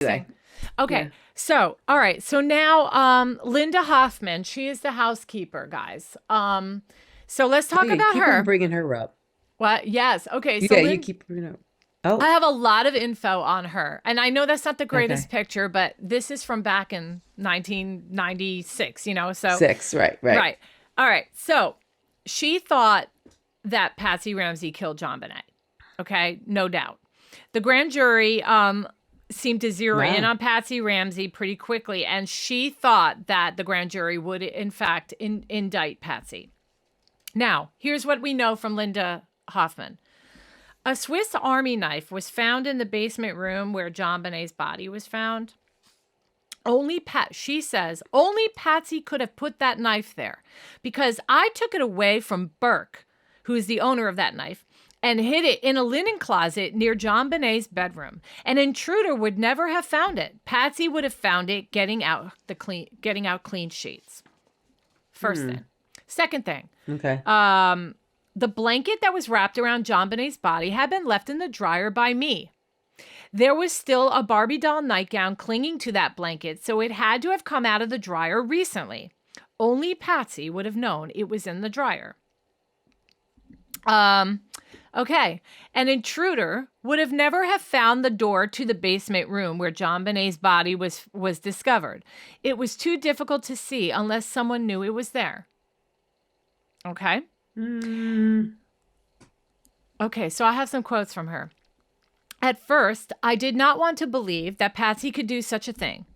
Anyway. Okay. Yeah. So, all right. So now, Linda Hoffman, she is the housekeeper, guys. So let's talk Okay, about keep on her. bringing her up. What? Yes. Okay. So Yeah, you keep bringing her up. I Oh, have a lot of info on her. And I know that's not the greatest okay. picture, but this is from back in 1996, so 6, right. right. All right. So she thought that Patsy Ramsey killed JonBenet. Okay, no doubt. The grand jury seemed to zero in Wow. on Patsy Ramsey pretty quickly, and she thought that the grand jury would, in fact, indict Patsy. Now, here's what we know from Linda Hoffman. A Swiss Army knife was found in the basement room where JonBenet's body was found. She says, only Patsy could have put that knife there because I took it away from Burke, who is the owner of that knife, and hid it in a linen closet near JonBenet's bedroom. An intruder would never have found it. Patsy would have found it getting out clean sheets. First thing. Second thing. Okay. The blanket that was wrapped around JonBenet's body had been left in the dryer by me. There was still a Barbie doll nightgown clinging to that blanket, so it had to have come out of the dryer recently. Only Patsy would have known it was in the dryer. Okay. An intruder would have never have found the door to the basement room where JonBenet's body was discovered. It was too difficult to see unless someone knew it was there. Okay. Okay, so I have some quotes from her. At first, I did not want to believe that Patsy could do such a thing.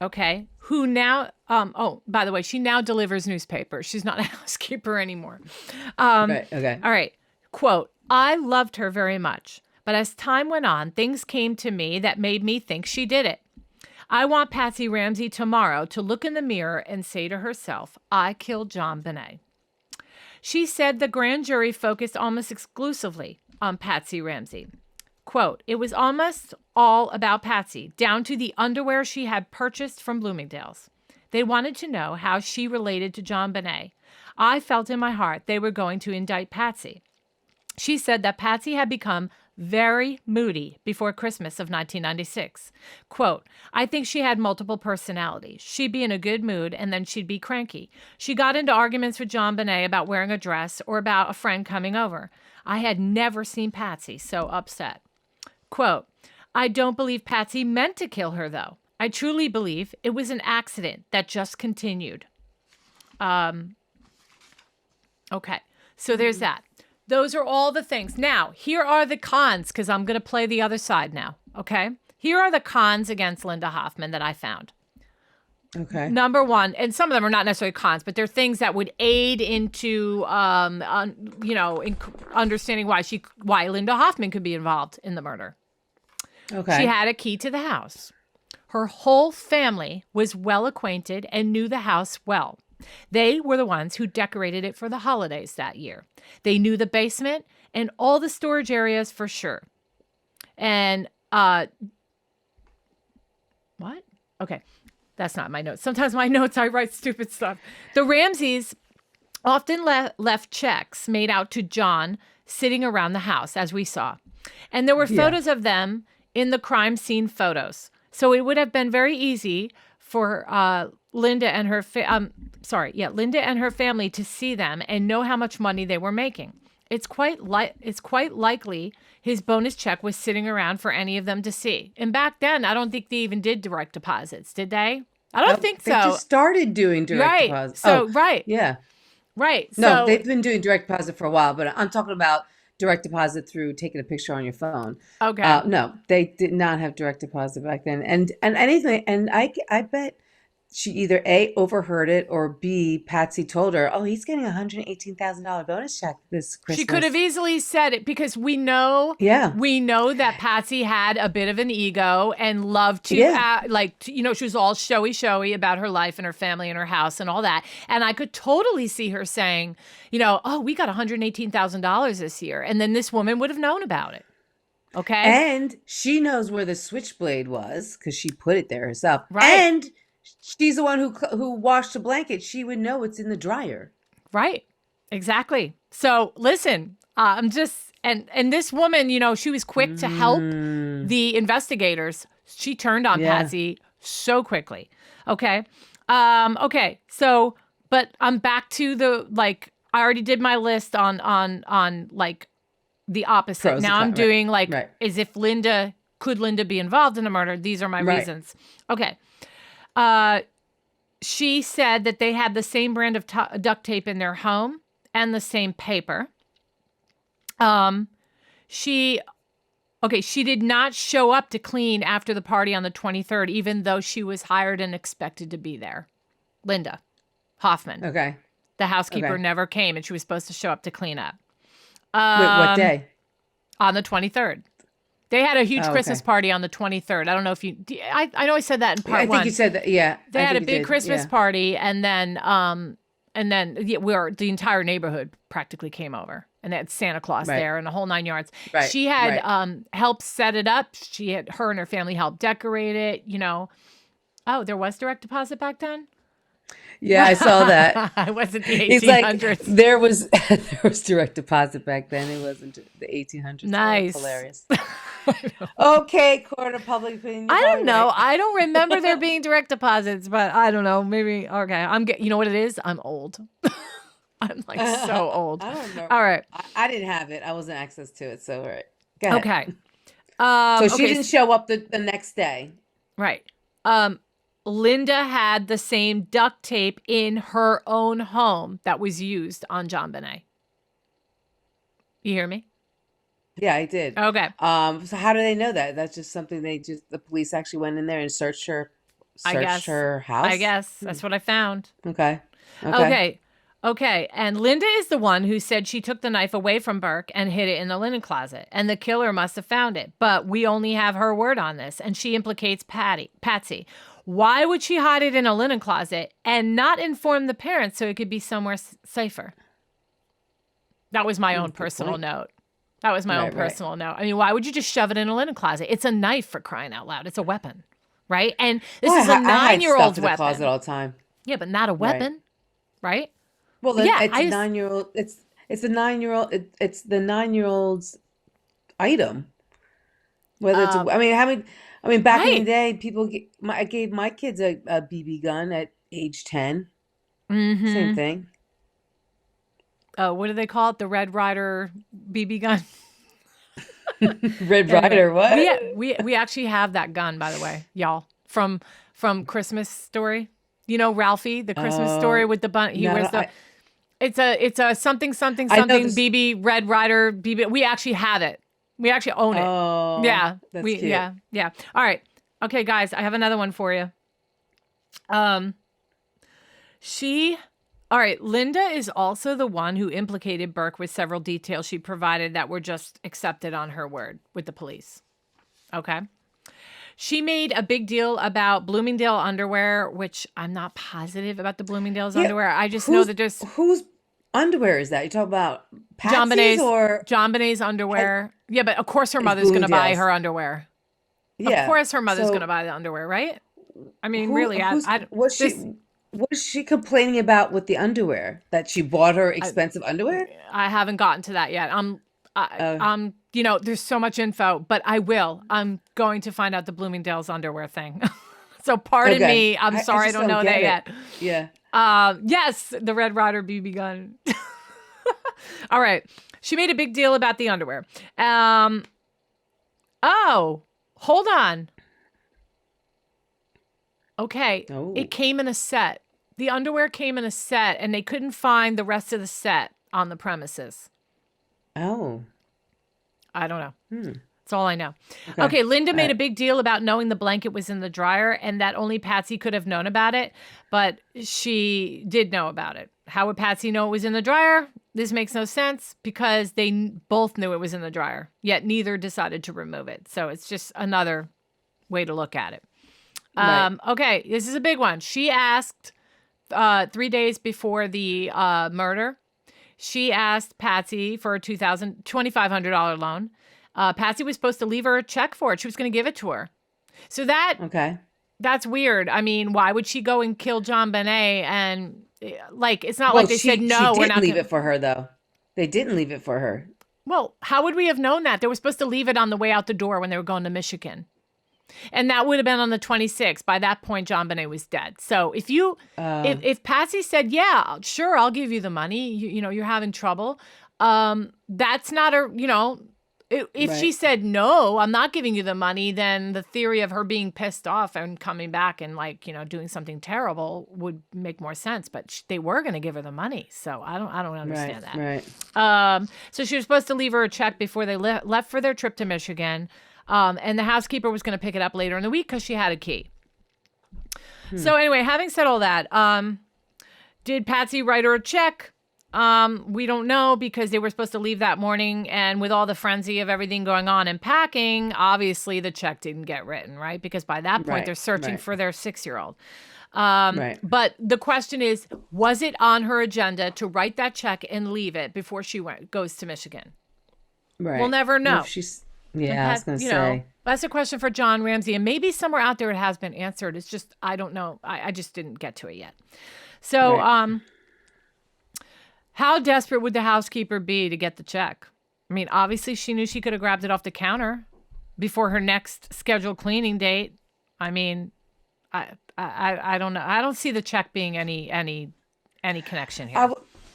Okay. Who now, by the way, she now delivers newspapers. She's not a housekeeper anymore. Right. Okay. All right. Quote, I loved her very much, but as time went on, things came to me that made me think she did it. I want Patsy Ramsey tomorrow to look in the mirror and say to herself, I killed JonBenet. She said the grand jury focused almost exclusively on Patsy Ramsey. Quote, it was almost all about Patsy, down to the underwear she had purchased from Bloomingdale's. They wanted to know how she related to JonBenet. I felt in my heart they were going to indict Patsy. She said that Patsy had become very moody before Christmas of 1996. Quote, I think she had multiple personalities. She'd be in a good mood and then she'd be cranky. She got into arguments with JonBenet about wearing a dress or about a friend coming over. I had never seen Patsy so upset. Quote, I don't believe Patsy meant to kill her, though. I truly believe it was an accident that just continued. Okay, so there's that. Those are all the things. Now, here are the cons, because I'm going to play the other side now, okay? Here are the cons against Linda Hoffman that I found. Okay. Number one, and some of them are not necessarily cons, but they're things that would aid into, understanding why Linda Hoffman could be involved in the murder. Okay. She had a key to the house. Her whole family was well acquainted and knew the house well. They were the ones who decorated it for the holidays that year. They knew the basement and all the storage areas for sure. And, what? Okay. That's not my notes. Sometimes my notes, I write stupid stuff. The Ramseys often left checks made out to John sitting around the house, as we saw. And there were photos of them in the crime scene photos. So it would have been very easy for Linda and her family to see them and know how much money they were making. It's quite likely his bonus check was sitting around for any of them to see. And back then, I don't think they even did direct deposits, did they? I don't think so. They just started doing direct deposits. Right. Yeah. Right. No, they've been doing direct deposit for a while, but I'm talking about direct deposit through taking a picture on your phone. Okay. No, they did not have direct deposit back then. And anything, and I bet she either A, overheard it, or B, Patsy told her, oh, he's getting a $118,000 bonus check this Christmas. She could have easily said it because we know that Patsy had a bit of an ego and loved to, she was all showy about her life and her family and her house and all that. And I could totally see her saying, oh, we got $118,000 this year. And then this woman would have known about it. Okay. And she knows where the switchblade was because she put it there herself. Right. And she's the one who washed the blanket. She would know it's in the dryer. Right. Exactly. So listen, I'm just, and this woman, she was quick to help the investigators She turned on Yeah. Patsy so quickly. Okay. Okay. So, but I'm back to the, like, I already did my list on like the opposite. Pros and Now I'm cons. doing like, Right. as if could Linda be involved in a murder? These are my Right. reasons. Okay. She said that they had the same brand of duct tape in their home and the same paper. She did not show up to clean after the party on the 23rd, even though she was hired and expected to be there. Linda Hoffman. Okay. The housekeeper Okay. never came, and she was supposed to show up to clean up. Wait, what day? On the 23rd. They had a huge Oh, Christmas okay. party on the 23rd. I don't know if you... I know I said that in part I one. think you said that. Yeah. They I had a think you big did, Christmas yeah. party, and then the entire neighborhood practically came over, and they had Santa Claus Right. there and the whole 9 yards. Right, She had right. helped set it up. Her and her family helped decorate it. Oh, there was direct deposit back then. Yeah, I saw that. It wasn't the He's like, 1800s. there was direct deposit back then. It wasn't the 1800s. Nice. Oh, hilarious. Okay, court of public opinion. I don't know. Right. I don't remember there being direct deposits, but I don't know. Maybe okay. You know what it is? I'm old. I'm like so old. I don't know. All right. I didn't have it. I wasn't access to it. So, all right. Go ahead. Okay. So she didn't show up the next day. Right. Linda had the same duct tape in her own home that was used on JonBenet. You hear me? Yeah, I did. Okay. So how do they know that? That's just something the police actually went in there and searched her house? I guess that's what I found. Okay. Okay. And Linda is the one who said she took the knife away from Burke and hid it in the linen closet. And the killer must have found it. But we only have her word on this. And she implicates Patsy. Why would she hide it in a linen closet and not inform the parents so it could be somewhere safer? That was my own personal note. That was my own personal note. I mean, why would you just shove it in a linen closet? It's a knife, for crying out loud. It's a weapon, right? And this is a 9-year-old's in the weapon. closet all the time. Yeah, but not a weapon, right? Well, then Yeah, it's a 9-year-old. It's the 9-year-old. It's the 9-year-old's item. Whether it's I mean, back in the day, I gave my kids a BB gun at age 10. Mm-hmm. Same thing. Oh, what do they call it? The Red Ryder BB gun? Red Ryder, what? We actually have that gun, by the way, y'all, from Christmas Story. You know Ralphie, the Christmas Story with the bun. He wears the. It's a something BB Red Ryder BB. We actually have it. We actually own it. Oh, yeah. That's cute. Yeah. All right. Okay, guys, I have another one for you. All right, Linda is also the one who implicated Burke with several details she provided that were just accepted on her word with the police. Okay. She made a big deal about Bloomingdale underwear, which I'm not positive about the Bloomingdale's underwear. I just know that there's... Whose underwear is that? You talk about Patsy's or... JonBenet's underwear. Yeah, but of course her mother's going to buy her underwear. Yeah. Of course her mother's going to buy the underwear, right? I mean, really, what is she complaining about with the underwear? That she bought her expensive underwear? I haven't gotten to that yet. There's so much info, but I will. I'm going to find out the Bloomingdale's underwear thing. So pardon me. I'm sorry I don't know that yet. Yeah. Yes, the Red Ryder BB gun. All right. She made a big deal about the underwear. Oh, hold on. Okay. Oh. It came in a set. The underwear came in a set, and they couldn't find the rest of the set on the premises. Oh. I don't know. That's all I know. Okay, Linda made a big deal about knowing the blanket was in the dryer and that only Patsy could have known about it, but she did know about it. How would Patsy know it was in the dryer? This makes no sense because they both knew it was in the dryer, yet neither decided to remove it. So it's just another way to look at it. Right. Okay, this is a big one. She asked 3 days before the murder, she asked Patsy for a $2,500 loan. Patsy was supposed to leave her a check for it. She was going to give it to her. So that's weird. I mean, why would she go and kill JonBenet? And it's not like they said, no, we're not leave it for her, though. They didn't leave it for her. Well, how would we have known that? They were supposed to leave it on the way out the door when they were going to Michigan. And that would have been on the 26th. By that point, JonBenet was dead. So if Patsy said, yeah, sure, I'll give you the money, you're having trouble. That's not if she said, no, I'm not giving you the money, then the theory of her being pissed off and coming back and doing something terrible would make more sense. But they were going to give her the money. So I don't understand that. Right. So she was supposed to leave her a check before they left for their trip to Michigan. And the housekeeper was going to pick it up later in the week because she had a key. So anyway, having said all that, did Patsy write her a check? We don't know because they were supposed to leave that morning. And with all the frenzy of everything going on and packing, obviously the check didn't get written, right? Because by that point, they're searching for their 6-year-old. But the question is, was it on her agenda to write that check and leave it before she goes to Michigan? Right. We'll never know. I was going to say. That's a question for John Ramsey. And maybe somewhere out there it has been answered. It's just, I don't know. I just didn't get to it yet. So how desperate would the housekeeper be to get the check? I mean, obviously she knew she could have grabbed it off the counter before her next scheduled cleaning date. I mean, I don't know. I don't see the check being any connection here.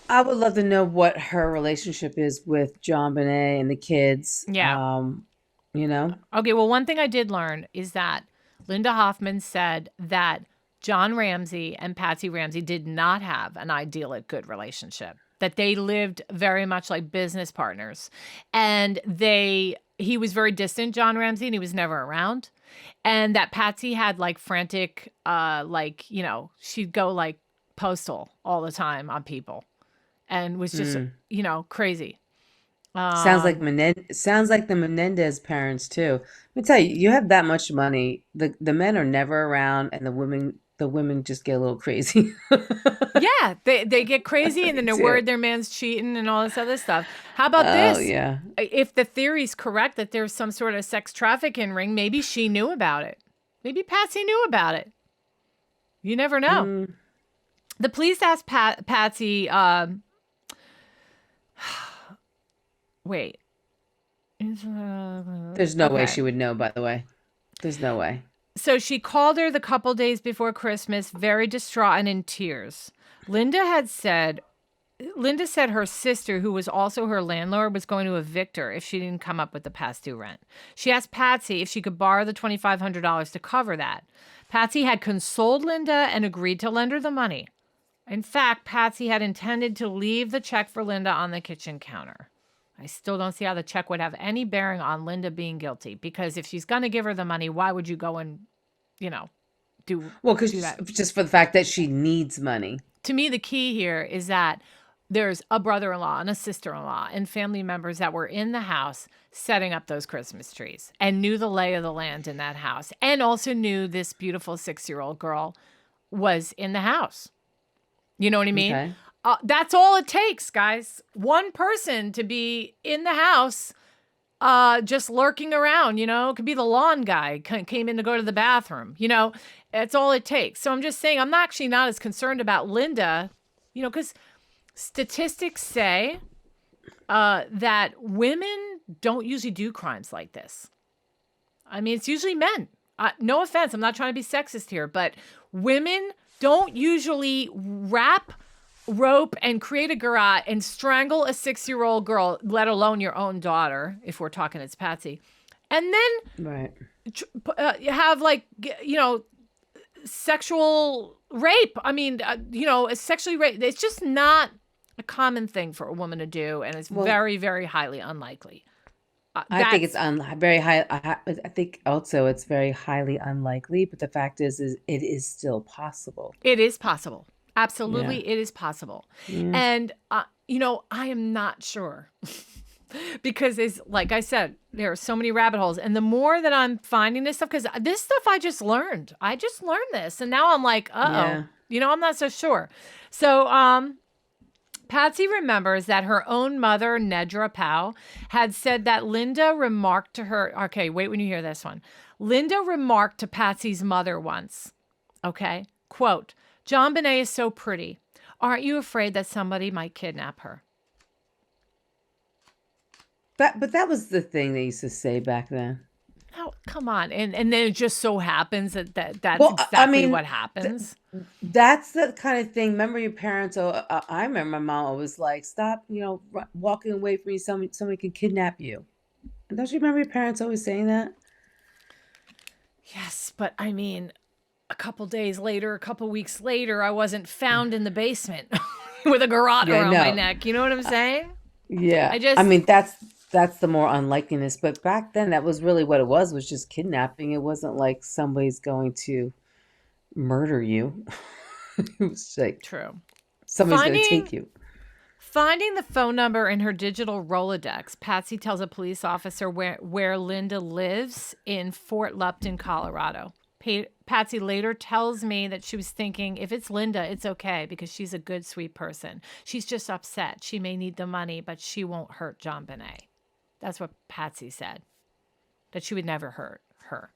I would love to know what her relationship is with JonBenet and the kids. Yeah. Okay, well, one thing I did learn is that Linda Hoffman said that John Ramsey and Patsy Ramsey did not have an idyllic good relationship, that they lived very much like business partners. And he was very distant, John Ramsey, and he was never around. And that Patsy had frantic, she'd go postal all the time on people. And was just, crazy. Sounds like the Menendez parents too. Let me tell you, you have that much money, the men are never around, and the women just get a little crazy. Yeah, they get crazy, and then they're worried their man's cheating and all this other stuff. How about this? Oh yeah. If the theory's correct that there's some sort of sex trafficking ring, maybe she knew about it. Maybe Patsy knew about it. You never know. The police asked Patsy. Wait. There's no way she would know, by the way. There's no way. So she called her the couple days before Christmas, very distraught and in tears. Linda said her sister, who was also her landlord, was going to evict her if she didn't come up with the past due rent. She asked Patsy if she could borrow the $2,500 to cover that. Patsy had consoled Linda and agreed to lend her the money. In fact, Patsy had intended to leave the check for Linda on the kitchen counter. I still don't see how the check would have any bearing on Linda being guilty, because if she's going to give her the money, why would you go and, do because that? Just for the fact that she needs money. To me, the key here is that there's a brother-in-law and a sister-in-law and family members that were in the house setting up those Christmas trees and knew the lay of the land in that house, and also knew this beautiful 6-year-old girl was in the house. You know what I mean? Okay. That's all it takes, guys. One person to be in the house, just lurking around, It could be the lawn guy came in to go to the bathroom, It's all it takes. So I'm just saying, I'm actually not as concerned about Linda, because statistics say that women don't usually do crimes like this. I mean, it's usually men. No offense, I'm not trying to be sexist here, but women don't usually rope and create a garrote and strangle a 6-year-old girl, let alone your own daughter, if we're talking it's Patsy, and then have sexual rape. I mean, sexually rape. It's just not a common thing for a woman to do, and it's very, very highly unlikely. I think it's very high. I think also it's very highly unlikely, but the fact is it is still possible. It is possible. Absolutely, It is possible. Yeah. And, I am not sure because like I said, there are so many rabbit holes. And the more that I'm finding this stuff, because this stuff I just learned this. And now I'm like, I'm not so sure. So Patsy remembers that her own mother, Nedra Pugh, had said that Linda remarked to her, okay, wait when you hear this one. Linda remarked to Patsy's mother once, okay, quote, JonBenet is so pretty. Aren't you afraid that somebody might kidnap her? But that was the thing they used to say back then. Oh, come on. And then it just so happens that's Well, I exactly mean, what happens. that's the kind of thing. Remember your parents? Oh, I remember my mom always like, "Stop, walking away from me. Somebody can kidnap you." And don't you remember your parents always saying that? Yes, but I mean, a couple days later, a couple weeks later, I wasn't found in the basement with a garrote Yeah, around my no, neck. You know what I'm saying? yeah. I I just mean, that's the more unlikeliness. But back then, that was really what it was just kidnapping. It wasn't like somebody's going to murder you. It was like true. somebody's going to Finding take you. Finding the phone number in her digital Rolodex, Patsy tells a police officer where Linda lives in Fort Lupton, Colorado. Patsy later tells me that she was thinking, if it's Linda, it's okay because she's a good, sweet person. She's just upset. She may need the money, but she won't hurt JonBenet. That's what Patsy said, that she would never hurt her.